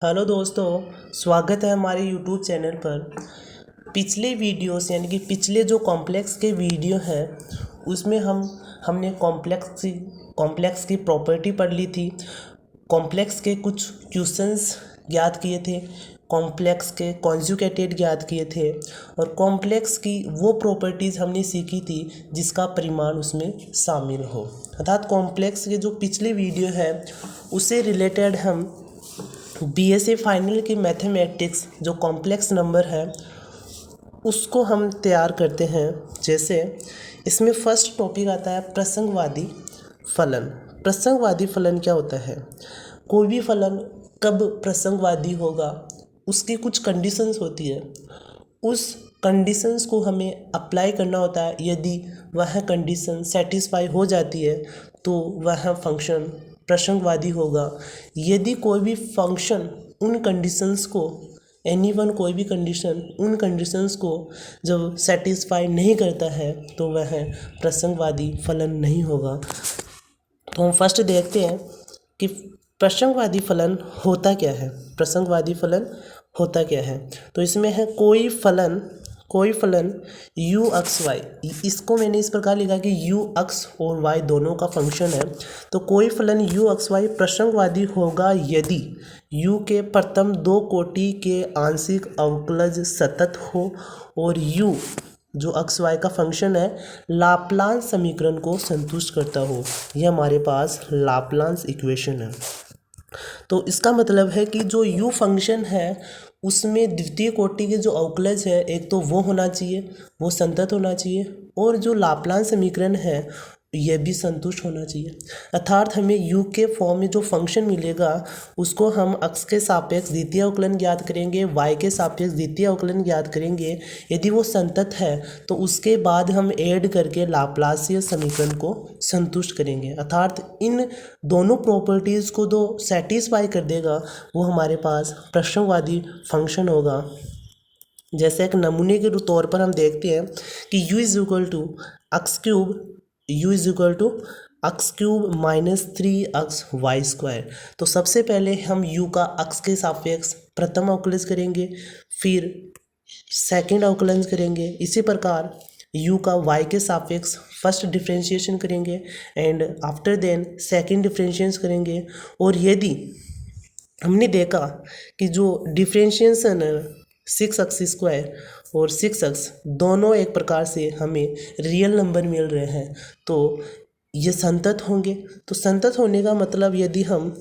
Hello दोस्तों, स्वागत है हमारे यूट्यूब चैनल पर। पिछले वीडियोस यानी कि पिछले जो कॉम्प्लेक्स के वीडियो हैं उसमें हमने कॉम्प्लेक्स की प्रॉपर्टी पढ़ ली थी। कॉम्प्लेक्स के कुछ क्वेश्चंस याद किए थे, कॉम्प्लेक्स के कॉन्जुगेटेड याद किए थे और कॉम्प्लेक्स की वो प्रॉपर्टीज़ हमने सीखी थी जिसका परिमाण उसमें शामिल हो। अर्थात कॉम्प्लेक्स के जो पिछले वीडियो है उससे रिलेटेड हम बीएससी फाइनल की मैथमेटिक्स जो कॉम्प्लेक्स नंबर है उसको हम तैयार करते हैं। जैसे इसमें फर्स्ट टॉपिक आता है प्रसंगवादी फलन। प्रसंगवादी फलन क्या होता है? कोई भी फलन कब प्रसंगवादी होगा उसकी कुछ कंडीशंस होती है, उस कंडीशंस को हमें अप्लाई करना होता है। यदि वह कंडीशन सेटिस्फाई हो जाती है तो वह फंक्शन प्रसंगवादी होगा। यदि कोई भी फंक्शन उन कंडीशंस को कोई भी कंडीशन उन कंडीशंस को जब सेटिस्फाई नहीं करता है तो वह प्रसंगवादी फलन नहीं होगा। तो हम फर्स्ट देखते हैं कि प्रसंगवादी फलन होता क्या है। प्रसंगवादी फलन होता क्या है? तो इसमें है कोई फलन u अक्स y। इसको मैंने इस प्रकार लिखा कि u अक्स और y दोनों का फंक्शन है। तो कोई फलन u अक्स y प्रसंगवादी होगा यदि u के प्रथम दो कोटि के आंशिक अवकलज सतत हो और u जो अक्स वाई का फंक्शन है लाप्लास समीकरण को संतुष्ट करता हो। यह हमारे पास लाप्लास इक्वेशन है। तो इसका मतलब है कि जो u फंक्शन है उसमें द्वितीय कोटि के जो अवकलज है एक तो वो होना चाहिए, वो संतत होना चाहिए, और जो लाप्लास समीकरण है यह भी संतुष्ट होना चाहिए। अर्थात हमें u के फॉर्म में जो फंक्शन मिलेगा उसको हम x के सापेक्ष द्वितीय अवकलन ज्ञात करेंगे, y के सापेक्ष द्वितीय अवकलन ज्ञात करेंगे। यदि वो संतत है तो उसके बाद हम ऐड करके लाप्लासीय समीकरण को संतुष्ट करेंगे। अर्थात इन दोनों प्रॉपर्टीज़ को जो सेटिस्फाई कर देगा वो हमारे पास प्रसंगवादी फंक्शन होगा। जैसे एक नमूने के तौर पर हम देखते हैं कि u is equal to x cube minus 3xy²। तो सबसे पहले हम u का x के सापेक्ष प्रथम अवकलन करेंगे, फिर सेकंड अवकलन करेंगे। इसी प्रकार u का y के सापेक्ष फर्स्ट डिफरेंशिएशन करेंगे and after then second differentiation करेंगे। और यदि हमने देखा कि जो डिफरेंशिएशन 6x² और 6x दोनों एक प्रकार से हमें रियल नंबर मिल रहे हैं तो ये संतत होंगे। तो संतत होने का मतलब यदि हम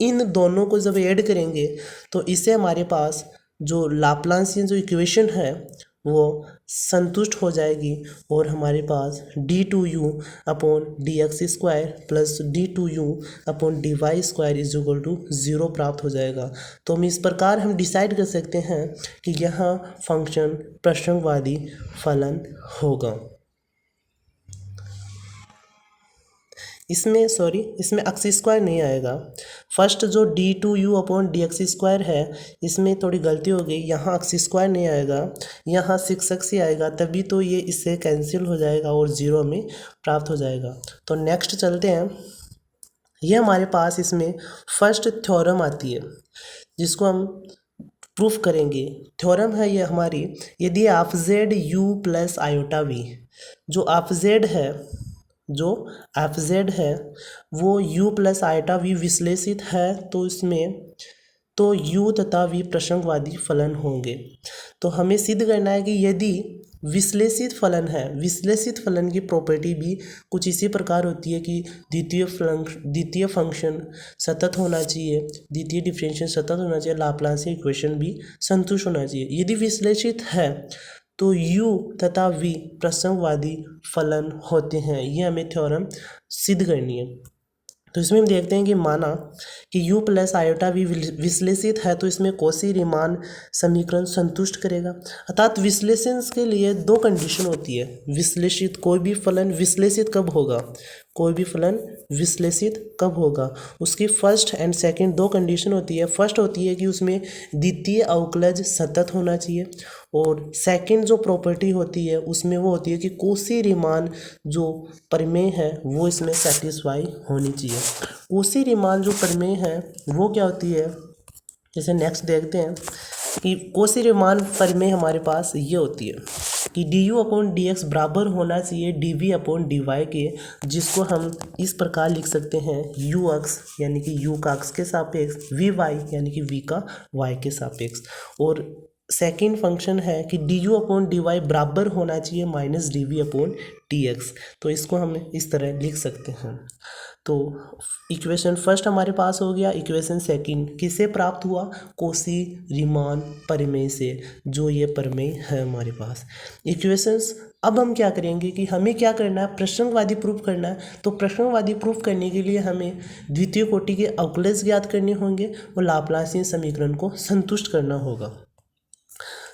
इन दोनों को जब ऐड करेंगे तो इससे हमारे पास जो लाप्लासियन जो इक्वेशन है वो संतुष्ट हो जाएगी और हमारे पास d2u upon dx² plus d2u upon dy² is equal to 0 प्राप्त हो जाएगा। तो हम इस प्रकार हम डिसाइड कर सकते हैं कि यहाँ फंक्शन प्रसंगवादी फलन होगा। इसमें x² नहीं आएगा। फर्स्ट जो d2u अपॉन dx² है इसमें थोड़ी गलती हो गई, यहाँ x² नहीं आएगा, यहाँ 6x ही आएगा, तभी तो ये इससे कैंसिल हो जाएगा और 0 में प्राप्त हो जाएगा। तो नेक्स्ट चलते हैं। ये हमारे पास इसमें फर्स्ट थ्योरम आती है जिसको हम प्रूफ करेंगे। थ्योरम है ये हमारी, यदि of Z u plus iota v, जो ऑफ जेड है वो u प्लस आयोटा v विश्लेषित है तो इसमें तो u तथा v प्रसंगवादी फलन होंगे। तो हमें सिद्ध करना है कि यदि विश्लेषित फलन है, विश्लेषित फलन की प्रॉपर्टी भी कुछ इसी प्रकार होती है कि द्वितीय फंक्शन सतत होना चाहिए, द्वितीय डिफरेंशियल सतत होना चाहिए, लाप्लासियन इक्वेशन भी संतुष्ट होना चाहिए। यदि विश्लेषित है तो u तथा v प्रसंगवादी फलन होते हैं। ये हमें थ्योरम सिद्ध करनी है। तो इसमें हम देखते हैं कि माना कि u प्लस आयोटा v विश्लेषित है तो इसमें कॉची रीमान समीकरण संतुष्ट करेगा। अर्थात विश्लेषण के लिए दो कंडीशन होती है। विश्लेषित कोई भी फलन विश्लेषित कब होगा, उसकी फर्स्ट एंड सेकंड दो कंडीशन होती है। फर्स्ट होती है कि उसमें द्वितीय अवकलज सतत होना चाहिए और सेकंड जो प्रॉपर्टी होती है उसमें वो होती है कि कॉची रीमान जो प्रमेय है वो इसमें सेटिस्फाई होनी चाहिए। कॉची रीमान जो प्रमेय है वो क्या होती है जैसे नेक्स्ट देखते हैं कि कौशी रीमान प्रमेय हमारे पास ये होती है कि d u upon d x बराबर होना चाहिए d v upon d y के, जिसको हम इस प्रकार लिख सकते हैं यू अक्स यानी कि यू का अक्स के सापेक्ष, वी वाई यानी कि वी का वाई के सापेक्ष। और सेकेंड फंक्शन है कि d u upon d y बराबर होना चाहिए minus d v upon d x. तो इसको हम इस तरह लिख सकते हैं। तो इक्वेशन फर्स्ट हमारे पास हो गया। इक्वेशन सेकंड किससे प्राप्त हुआ? कौशी रीमान प्रमेय से, जो ये प्रमेय है हमारे पास। इक्वेशंस अब हम क्या करेंगे कि हमें क्या करना है, प्रसंगवादी प्रूफ करना है। तो प्रसंगवादी प्रूफ करने के लिए हमें द्वितीय कोटि के अवकलज ज्ञात करने होंगे और लाप्लासियन समीकरण को संतुष्ट करना होगा।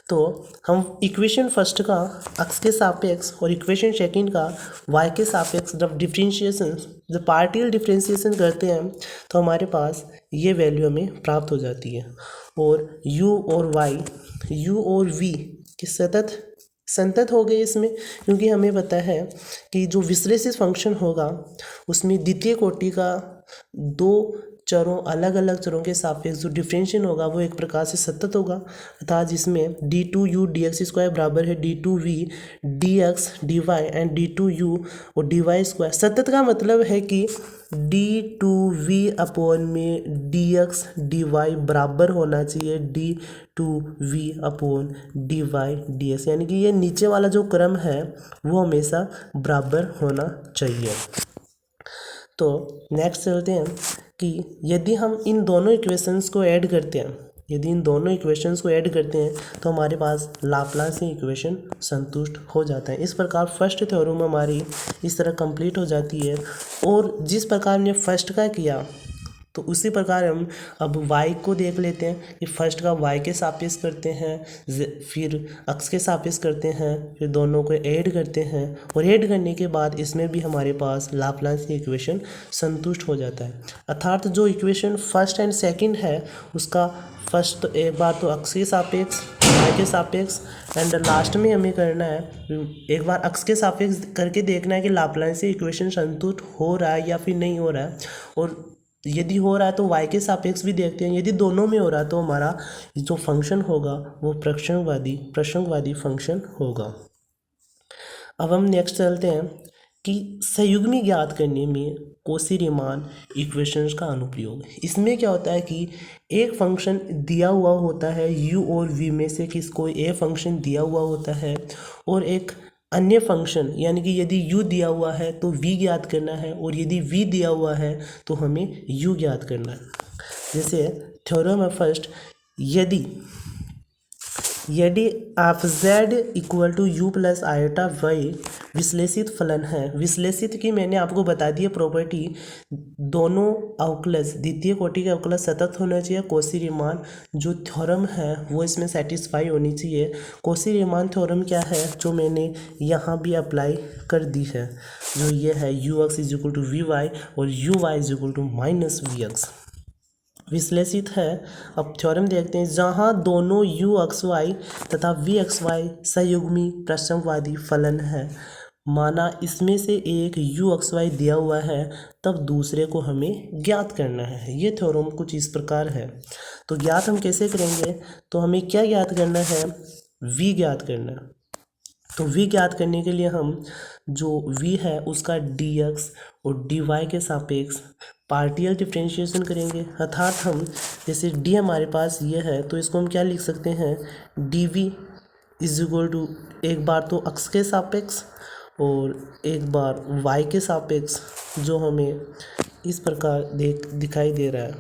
तो हम इक्वेशन फर्स्ट का एक्स के सापेक्ष और इक्वेशन सेकंड का वाई के सापेक्ष जब डिफरेंशिएशन, जब पार्शियल डिफरेंशिएशन करते हैं तो हमारे पास ये वैल्यू हमें प्राप्त हो जाती है। और u और y, u और v के संतत हो गए इसमें, क्योंकि हमें पता है कि जो विश्लेषित फंक्शन होगा उसमें द्वितीय कोटि का दो चरों, अलग अलग चरों के सापेक्ष जो डिफरेंशिएशन होगा वो एक प्रकार से सतत होगा, अर्थात जिसमें d two u d x square बराबर है d two v d x d y and d two u और डी वाई स्क्वायर। सतत का मतलब है कि डी टू वी अपॉन में डी एक्स डी वाई बराबर होना चाहिए d two v upon d y d x, यानी कि ये नीचे वाला जो क्रम है वो हमेशा बराबर होना चाहिए। तो नेक्स्ट चलते हैं कि यदि हम इन दोनों इक्वेशंस को ऐड करते हैं, यदि इन दोनों इक्वेशंस को ऐड करते हैं तो हमारे पास लाप्लासियन इक्वेशन संतुष्ट हो जाता है। इस प्रकार फर्स्ट थ्योरम हमारी इस तरह कंप्लीट हो जाती है। और जिस प्रकार हमने फर्स्ट का किया तो उसी प्रकार हम अब y को देख लेते हैं कि फर्स्ट का y के सापेक्ष करते हैं, फिर x के सापेक्ष करते हैं, फिर दोनों को ऐड करते हैं और ऐड करने के बाद इसमें भी हमारे पास लाप्लासियन इक्वेशन संतुष्ट हो जाता है। अर्थात जो इक्वेशन फर्स्ट एंड सेकंड है उसका फर्स्ट एक बार तो x के सापेक्ष, y के सापेक्ष एंड लास्ट में हमें करना है एक बार x के सापेक्ष करके देखना है कि लाप्लासियन इक्वेशन संतुष्ट हो रहा है या फिर नहीं हो रहा है। और यदि हो रहा है तो y के सापेक्ष भी देखते हैं। यदि दोनों में हो रहा है तो हमारा जो फंक्शन होगा वो प्रसंगवादी फंक्शन होगा। अब हम नेक्स्ट चलते हैं कि संयुग्मी ज्ञात करने में कौशी रीमान इक्वेशंस का अनुप्रयोग। इसमें क्या होता है कि एक फंक्शन दिया हुआ होता है u और v में से किसको a फंक्शन दिया हुआ होता है और एक अन्य फंक्शन, यानी कि यदि u दिया हुआ है तो v ज्ञात करना है और यदि v दिया हुआ है तो हमें u ज्ञात करना है। जैसे थ्योरम है फर्स्ट, यदि आप z equal to u plus iota y विश्लेषित फलन है। विश्लेषित की मैंने आपको बता दी है प्रॉपर्टी, दोनों अवकलज द्वितीय कोटि के अवकलज सतत होना चाहिए। कौशी रीमान जो थ्योरम है वो इसमें सेटिस्फाई होनी चाहिए। कौशी रीमान थ्योरम क्या है जो मैंने यहाँ भी अप्लाई कर दी है, जो ये है U X is equal to V Y और U Y is equal to minus V X विश्लेषित है। अब थ्योरम देखते हैं, जहाँ दोनों यू एक्स वाई तथा वी एक्स वाई संयुग्मी प्रसंगवादी फलन है, माना इसमें से एक यू एक्स वाई दिया हुआ है तब दूसरे को हमें ज्ञात करना है। ये थ्योरम कुछ इस प्रकार है। तो ज्ञात हम कैसे करेंगे, तो हमें क्या ज्ञात करना है, v ज्ञात करना है। तो v ज्ञात करने के लिए हम जो v है उसका dx और dy के सापेक्ष पार्शियल डिफरेंशिएशन करेंगे। अर्थात हम जैसे d हमारे पास ये है तो इसको हम क्या लिख सकते हैं, dv इज इक्वल टू एक बार तो x के सापेक्ष और एक बार y के सापेक्ष, जो हमें इस प्रकार दिखाई दे रहा है।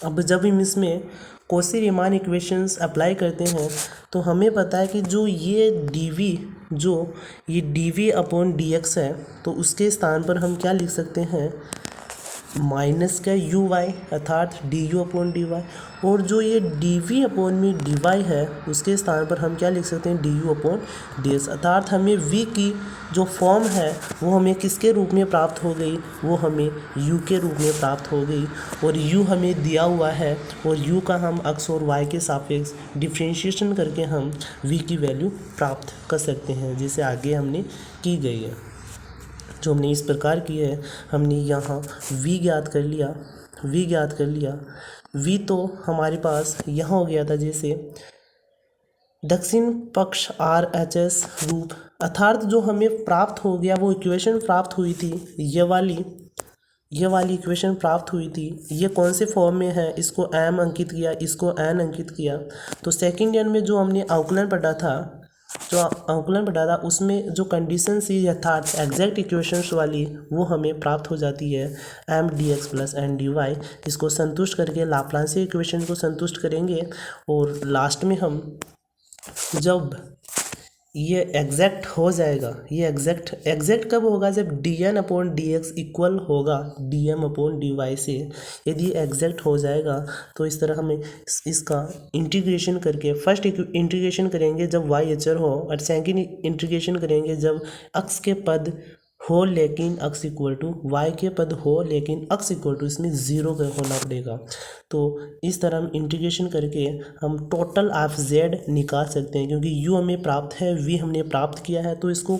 अब जब हम इसमें कौशी रीमान इक्वेशंस अप्लाई करते हैं तो हमें पता है कि जो ये dv अपॉन dx है तो उसके स्थान पर हम क्या लिख सकते हैं, माइनस का यू वाई अर्थात d u upon d y, और जो ये डी वी अपॉन में डी वाई है उसके स्थान पर हम क्या लिख सकते हैं, d u upon d s. अर्थात हमें v की जो फॉर्म है वो हमें किसके रूप में प्राप्त हो गई, वो हमें u के रूप में प्राप्त हो गई। और u हमें दिया हुआ है और u का हम x और y के सापेक्ष डिफ्रेंशिएशन करके हम v की वैल्यू प्राप्त कर सकते हैं, जिसे आगे हमने की गई है। जो हमने इस प्रकार की है, हमने यहाँ v ज्ञात कर लिया, v ज्ञात कर लिया। v तो हमारे पास यहाँ हो गया था, जैसे दक्षिण पक्ष RHS रूप, अर्थात जो हमें प्राप्त हो गया वो इक्वेशन प्राप्त हुई थी, ये वाली इक्वेशन प्राप्त हुई थी, ये कौन से फॉर्म में है, इसको m अंकित किया, इसको n अंकित किया। तो सेकंड ईयर में जो हमने अवकलन पढ़ा था उसमें जो कंडीशन थी यथार्थ एग्जैक्ट इक्वेशंस वाली, वो हमें प्राप्त हो जाती है m dx plus n dy। इसको संतुष्ट करके लाप्लासी इक्वेशन को संतुष्ट करेंगे और लास्ट में हम जब ये एग्जैक्ट हो जाएगा, ये एग्जैक्ट कब होगा, जब dn/dx इक्वल होगा dm/dy से। यदि एग्जैक्ट हो जाएगा तो इस तरह हमें इसका इंटीग्रेशन करके, फर्स्ट इंटीग्रेशन करेंगे जब y अचर हो और सेकंड इंटीग्रेशन करेंगे जब x के पद हो लेकिन x इक्वल टू, वाई के पद हो लेकिन x इक्वल टू इसमें 0 का होना पड़ेगा। तो इस तरह हम इंटीग्रेशन करके हम टोटल ऑफ z निकाल सकते हैं, क्योंकि u हमें प्राप्त है, v हमने प्राप्त किया है, तो इसको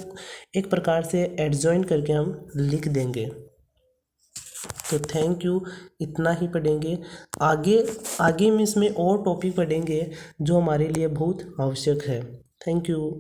एक प्रकार से एडजॉइन करके हम लिख देंगे। तो थैंक यू, इतना ही पढ़ेंगे। आगे में इसमें और टॉपिक पढ़ेंगे जो हमारे लिए बहुत आवश्यक है। Thank you.